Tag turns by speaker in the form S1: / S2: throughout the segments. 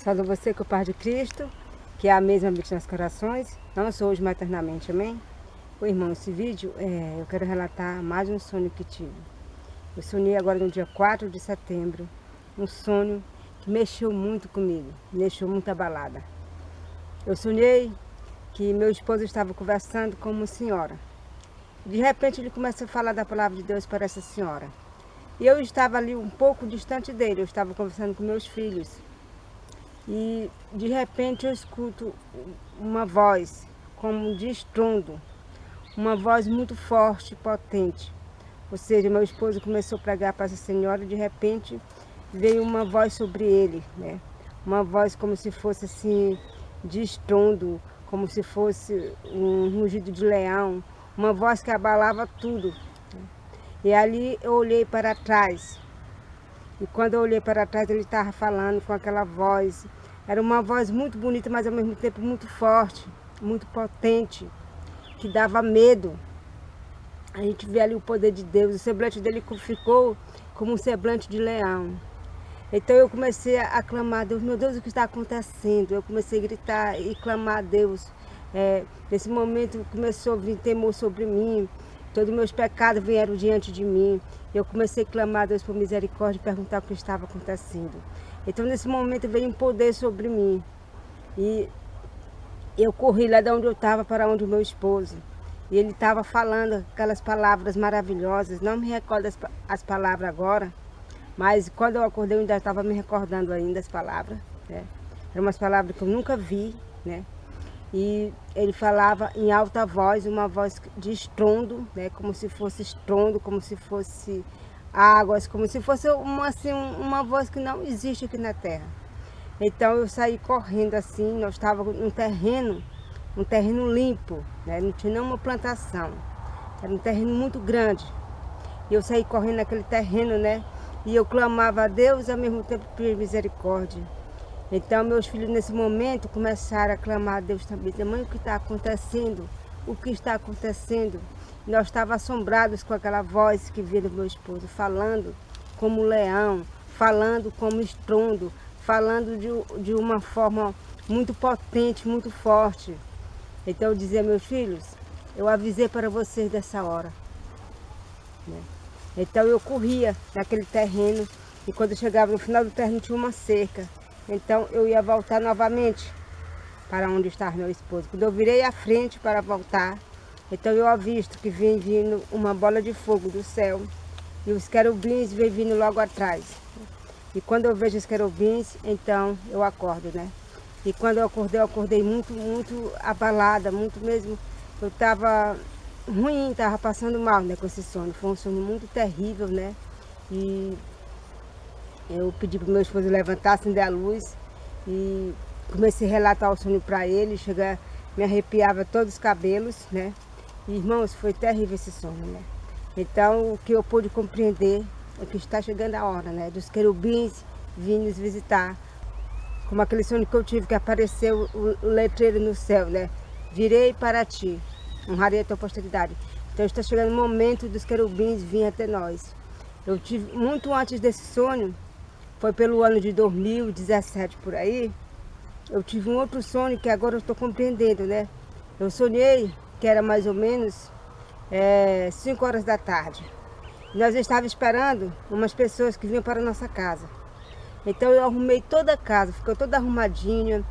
S1: Saúdo você com o Pai de Cristo, que é a mesma habite nos corações, não sou hoje maternamente, amém? Ô irmão, esse vídeo eu quero relatar mais um sonho que tive. Eu sonhei agora no dia 4 de setembro, um sonho que mexeu muito comigo, me deixou muito abalada. Eu sonhei que meu esposo estava conversando com uma senhora. De repente ele começa a falar da palavra de Deus para essa senhora. E eu estava ali um pouco distante dele, eu estava conversando com meus filhos. E de repente eu escuto uma voz como de estrondo, uma voz muito forte e potente. Ou seja, meu esposo começou a pregar para essa senhora e de repente veio uma voz sobre ele, né? Uma voz como se fosse assim de estrondo, como se fosse um rugido de leão, uma voz que abalava tudo. E ali eu olhei para trás. E quando eu olhei para trás, ele estava falando com aquela voz. Era uma voz muito bonita, mas ao mesmo tempo muito forte, muito potente, que dava medo. A gente vê ali o poder de Deus. O semblante dele ficou como um semblante de leão. Então eu comecei a clamar a Deus, meu Deus, o que está acontecendo? Eu comecei a gritar e clamar a Deus. Nesse momento começou a vir temor sobre mim. Todos os meus pecados vieram diante de mim. Eu comecei a clamar a Deus por misericórdia e perguntar o que estava acontecendo. Então nesse momento veio um poder sobre mim. E eu corri lá de onde eu estava para onde o meu esposo. E ele estava falando aquelas palavras maravilhosas. Não me recordo as palavras agora. Mas quando eu acordei eu ainda estava me recordando ainda as palavras. Né? Eram umas palavras que eu nunca vi, né? E ele falava em alta voz, uma voz de estrondo, né? Como se fosse estrondo, como se fosse águas, como se fosse uma voz que não existe aqui na terra. Então eu saí correndo assim, nós estávamos num terreno limpo, né? Não tinha nenhuma plantação, era um terreno muito grande. E eu saí correndo naquele terreno, né? E eu clamava a Deus e ao mesmo tempo pedir misericórdia. Então meus filhos nesse momento começaram a clamar a Deus também. Mãe, o que está acontecendo? O que está acontecendo? E nós estávamos assombrados com aquela voz que vinha do meu esposo, falando como leão, falando como estrondo, falando de uma forma muito potente, muito forte. Então eu dizia, meus filhos, eu avisei para vocês dessa hora. Né? Então eu corria naquele terreno e quando eu chegava no final do terreno tinha uma cerca. Então eu ia voltar novamente para onde estava meu esposo. Quando eu virei a frente para voltar, então eu avisto que vem vindo uma bola de fogo do céu e os querubins vêm vindo logo atrás. E quando eu vejo os querubins, então eu acordo, né? E quando eu acordei muito, muito abalada, muito mesmo. Eu estava ruim, estava passando mal, né, com esse sonho. Foi um sonho muito terrível, né? E eu pedi para o meu esposo levantar, acender a luz e comecei a relatar o sonho para ele, me arrepiava todos os cabelos, né? E, irmãos, foi terrível esse sonho, né? Então, o que eu pude compreender é que está chegando a hora, né? Dos querubins virem nos visitar. Como aquele sonho que eu tive, que apareceu o letreiro no céu, né? Virei para ti, honrarei a tua posteridade. Então, está chegando o momento dos querubins virem até nós. Eu tive, muito antes desse sonho, foi pelo ano de 2017 por aí, eu tive um outro sonho que agora eu estou compreendendo, né? Eu sonhei que era mais ou menos 5 horas da tarde. Nós estávamos esperando umas pessoas que vinham para a nossa casa. Então eu arrumei toda a casa, ficou toda arrumadinha,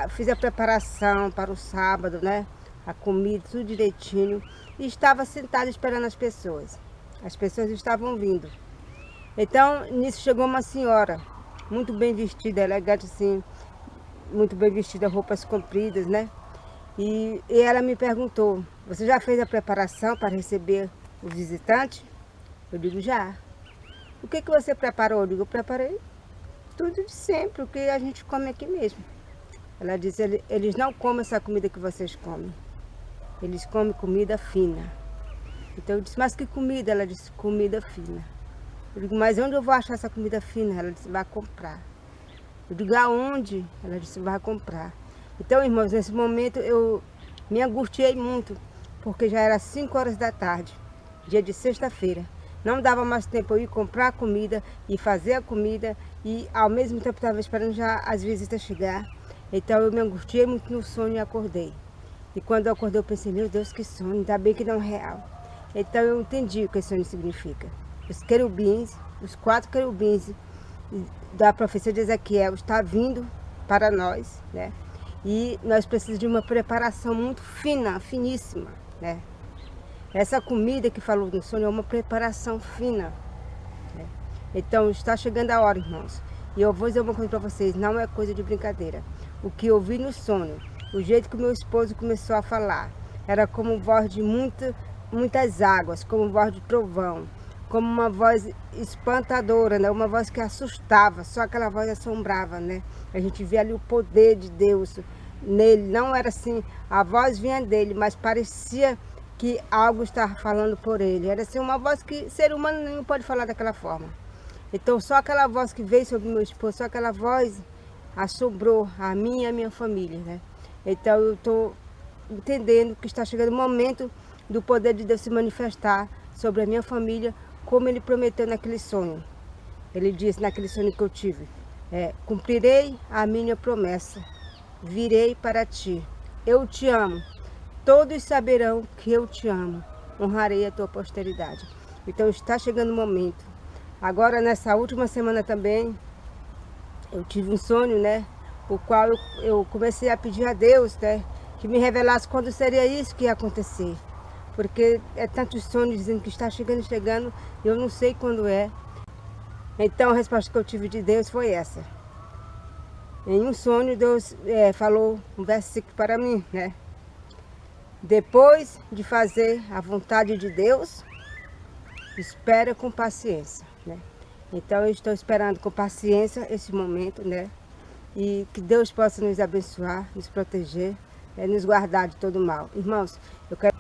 S1: fiz a preparação para o sábado, né? A comida, tudo direitinho. E estava sentada esperando as pessoas. As pessoas estavam vindo. Então, nisso chegou uma senhora, muito bem vestida, elegante assim, muito bem vestida, roupas compridas, né? E ela me perguntou, você já fez a preparação para receber os visitantes? Eu digo, já. O que você preparou? Eu digo, eu preparei tudo de sempre, o que a gente come aqui mesmo. Ela disse, eles não comem essa comida que vocês comem, eles comem comida fina. Então eu disse, mas que comida? Ela disse, comida fina. Eu digo, mas onde eu vou achar essa comida fina? Ela disse, vai comprar. Eu digo, aonde? Ela disse, vai comprar. Então, irmãos, nesse momento eu me angustiei muito, porque já era 5 horas da tarde, dia de sexta-feira. Não dava mais tempo eu ir comprar a comida e fazer a comida e ao mesmo tempo estava esperando já as visitas chegar. Então eu me angustiei muito no sonho e acordei. E quando eu acordei eu pensei, meu Deus, que sonho, ainda bem que não é real. Então eu entendi o que esse sonho significa. Os querubins, os 4 querubins da profecia de Ezequiel está vindo para nós, né? E nós precisamos de uma preparação muito fina, finíssima, né? Essa comida que falou no sonho é uma preparação fina, né? Então está chegando a hora, irmãos. E eu vou dizer uma coisa para vocês, não é coisa de brincadeira. O que eu vi no sonho, o jeito que meu esposo começou a falar, era como voz de muitas águas, como voz de trovão, como uma voz espantadora, né? Uma voz que assustava, só aquela voz assombrava, né? A gente via ali o poder de Deus nele, não era assim, a voz vinha dele, mas parecia que algo estava falando por ele. Era assim uma voz que ser humano não pode falar daquela forma. Então só aquela voz que veio sobre meu esposo, só aquela voz assombrou a mim e a minha família, né? Então eu estou entendendo que está chegando o momento do poder de Deus se manifestar sobre a minha família, como ele prometeu naquele sonho. Ele disse naquele sonho que eu tive, cumprirei a minha promessa, virei para ti, eu te amo, todos saberão que eu te amo, honrarei a tua posteridade. Então está chegando o momento. Agora nessa última semana também, eu tive um sonho, né? O qual eu comecei a pedir a Deus, né? Que me revelasse quando seria isso que ia acontecer. Porque é tantos sonhos dizendo que está chegando, e eu não sei quando é. Então a resposta que eu tive de Deus foi essa. Em um sonho Deus falou um versículo para mim, né? Depois de fazer a vontade de Deus, espera com paciência, né? Então eu estou esperando com paciência esse momento, né? E que Deus possa nos abençoar, nos proteger, nos guardar de todo mal. Irmãos, eu quero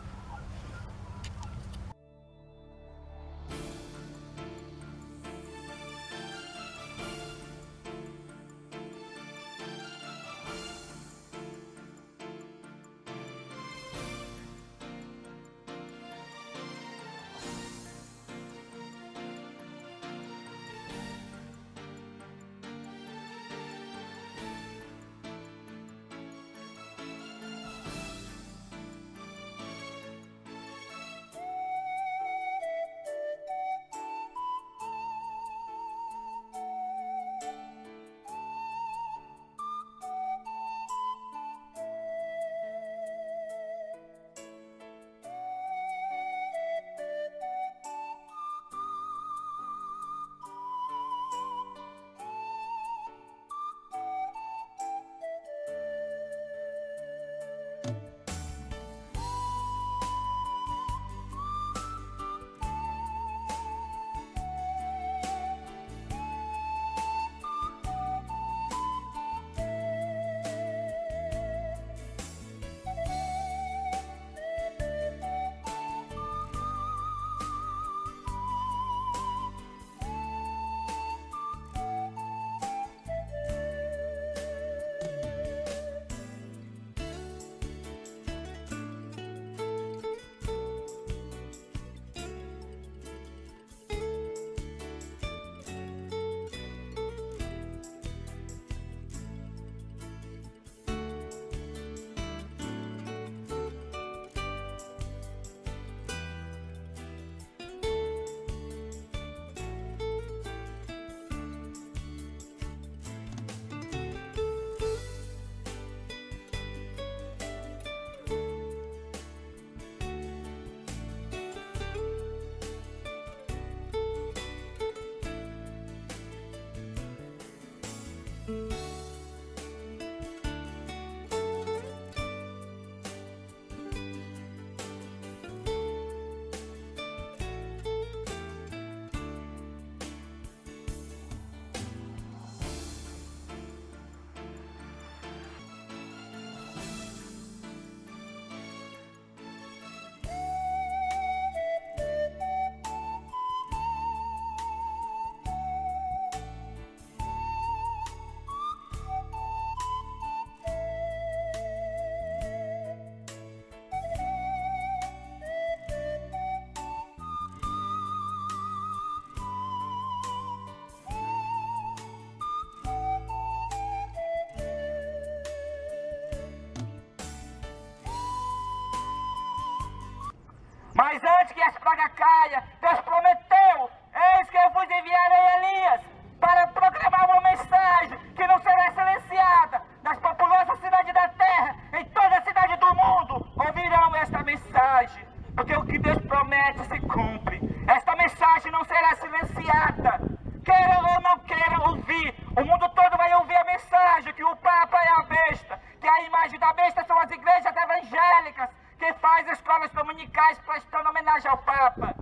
S2: Mas antes que as pragas caiam, Deus prometeu: eis que eu vos enviarei Elias para proclamar uma mensagem que não será silenciada. Nas populosas cidades da terra, em toda a cidade do mundo, ouvirão esta mensagem. Porque o que Deus promete se cumpre. Esta mensagem não será silenciada. Queira ou não queira ouvir, o mundo todo vai ouvir a mensagem que o Papa é a besta, que a imagem da besta são as igrejas evangélicas, que faz escolas dominicais prestando homenagem ao Papa.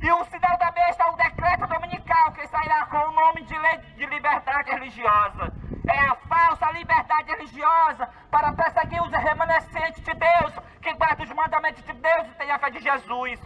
S2: E o sinal da besta é o decreto dominical, que sairá com o nome de lei de liberdade religiosa. É a falsa liberdade religiosa para perseguir os remanescentes de Deus, que guardam os mandamentos de Deus e têm a fé de Jesus.